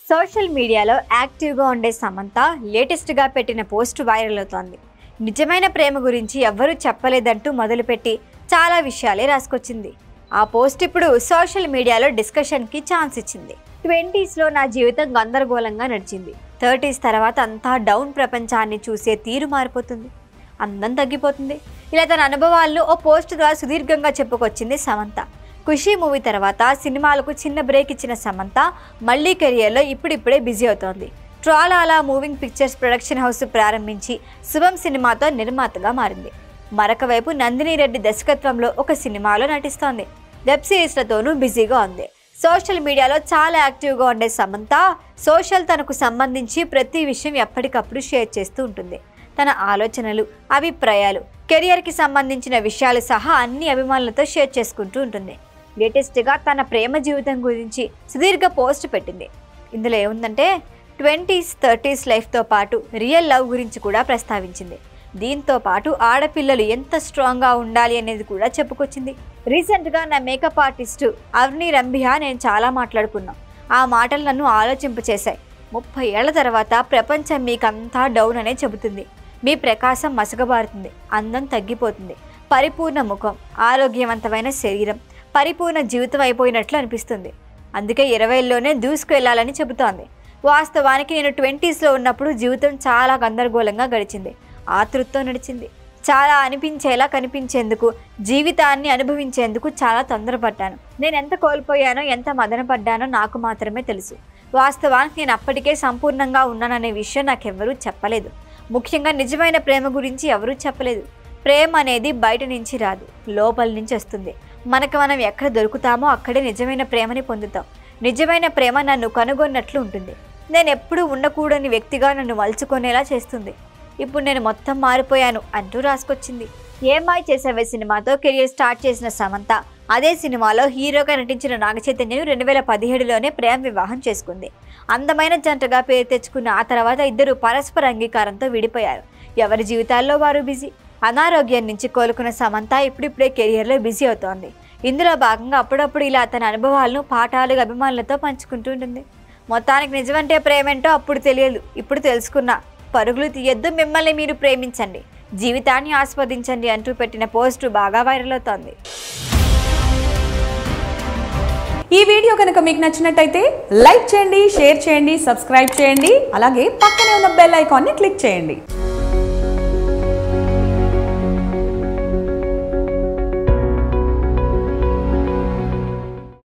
Social మీడియాలో యాక్టివ్గా ఉండే సమంత లేటెస్ట్గా పెట్టిన పోస్ట్ వైరల్ అవుతోంది. నిజమైన ప్రేమ గురించి ఎవ్వరూ చెప్పలేదంటూ మొదలుపెట్టి చాలా విషయాలే రాసుకొచ్చింది. ఆ పోస్ట్ ఇప్పుడు సోషల్ మీడియాలో డిస్కషన్కి ఛాన్స్ ఇచ్చింది. 20sలో నా జీవితం గందరగోళంగా నడిచింది. 30s తర్వాత అంతా డౌన్, ప్రపంచాన్ని చూసే తీరు మారిపోతుంది, అందం తగ్గిపోతుంది. ఇలా తన అనుభవాలను ఓ పోస్ట్ ద్వారా సుదీర్ఘంగా చెప్పుకొచ్చింది సమంత. ఖుషి మూవీ తర్వాత సినిమాలకు చిన్న బ్రేక్ ఇచ్చిన సమంత మళ్ళీ కెరియర్లో ఇప్పుడిప్పుడే బిజీ అవుతోంది. ట్రాలాలా మూవింగ్ పిక్చర్స్ ప్రొడక్షన్ హౌస్ ప్రారంభించి శుభం సినిమాతో నిర్మాతగా మారింది. మరొక వైపు నందిని రెడ్డి దర్శకత్వంలో ఒక సినిమాలో నటిస్తోంది. వెబ్ సిరీస్లతోనూ బిజీగా ఉంది. సోషల్ మీడియాలో చాలా యాక్టివ్గా ఉండే సమంత సోషల్ తనకు సంబంధించి ప్రతి విషయం ఎప్పటికప్పుడు షేర్ చేస్తూ ఉంటుంది. తన ఆలోచనలు, అభిప్రాయాలు, కెరియర్కి సంబంధించిన విషయాలు సహా అన్ని అభిమానులతో షేర్ చేసుకుంటూ ఉంటుంది. లేటెస్ట్గా తన ప్రేమ జీవితం గురించి సుదీర్ఘ పోస్ట్ పెట్టింది. ఇందులో ఏముందంటే 20s, 30s లైఫ్తో పాటు రియల్ లవ్ గురించి కూడా ప్రస్తావించింది. దీంతో పాటు ఆడపిల్లలు ఎంత స్ట్రాంగ్గా ఉండాలి అనేది కూడా చెప్పుకొచ్చింది. రీసెంట్గా నా మేకప్ ఆర్టిస్టు అవ్ని రంభియా నేను చాలా మాట్లాడుకున్నాం. ఆ మాటలు నన్ను ఆలోచింపచేశాయి. 30 ఏళ్ల తర్వాత ప్రపంచం మీకంతా డౌన్ అనే చెబుతుంది. మీ ప్రకాశం మసకబారుతుంది, అందం తగ్గిపోతుంది, పరిపూర్ణ ముఖం, ఆరోగ్యవంతమైన శరీరం, పరిపూర్ణ జీవితం అయిపోయినట్లు అనిపిస్తుంది. అందుకే 20లోనే దూసుకువెళ్లాలని చెబుతోంది. వాస్తవానికి నేను 20sలో ఉన్నప్పుడు జీవితం చాలా గందరగోళంగా గడిచింది. ఆతృతతో నడిచింది. చాలా అనిపించేలా కనిపించేందుకు, జీవితాన్ని అనుభవించేందుకు చాలా తొందరపడ్డాను. నేను ఎంత కోల్పోయానో, ఎంత మదనపడ్డానో నాకు మాత్రమే తెలుసు. వాస్తవానికి నేను అప్పటికే సంపూర్ణంగా ఉన్నాననే విషయం నాకెవ్వరూ చెప్పలేదు. ముఖ్యంగా నిజమైన ప్రేమ గురించి ఎవరూ చెప్పలేదు. ప్రేమ అనేది బయట నుంచి రాదు, లోపల నుంచి వస్తుంది. మనకు మనం ఎక్కడ దొరుకుతామో అక్కడే నిజమైన ప్రేమని పొందుతాం. నిజమైన ప్రేమ నన్ను కనుగొన్నట్లు ఉంటుంది. నేను ఎప్పుడూ ఉండకూడని వ్యక్తిగా నన్ను మలుచుకునేలా చేస్తుంది. ఇప్పుడు నేను మొత్తం మారిపోయాను అంటూ రాసుకొచ్చింది. ఏమాయ్ చేసావే సినిమాతో కెరియర్ స్టార్ట్ చేసిన సమంత అదే సినిమాలో హీరోగా నటించిన నాగచైతన్యను 2017లోనే ప్రేమ వివాహం చేసుకుంది. అందమైన జంటగా పేరు తెచ్చుకున్న ఆ తర్వాత ఇద్దరు పరస్పర అంగీకారంతో విడిపోయారు. ఎవరి జీవితాల్లో వారు బిజీ. అనారోగ్యం నుంచి కోలుకున్న సమంత ఇప్పుడిప్పుడే కెరియర్లో బిజీ అవుతోంది. ఇందులో భాగంగా అప్పుడప్పుడు ఇలా తన అనుభవాలను పాఠాలుగా అభిమానులతో పంచుకుంటూ ఉంటుంది. మొత్తానికి నిజమంటే ప్రేమేంటో అప్పుడు తెలియదు, ఇప్పుడు తెలుసుకున్నా. పరుగులు తీయొద్దు, మిమ్మల్ని మీరు ప్రేమించండి, జీవితాన్ని ఆస్వాదించండి అంటూ పెట్టిన పోస్టు బాగా వైరల్ అవుతోంది. ఈ వీడియో కనుక మీకు నచ్చినట్టయితే లైక్ చేయండి, షేర్ చేయండి, సబ్స్క్రైబ్ చేయండి. అలాగే పక్కనే ఉన్న బెల్ ఐకాన్ని క్లిక్ చేయండి.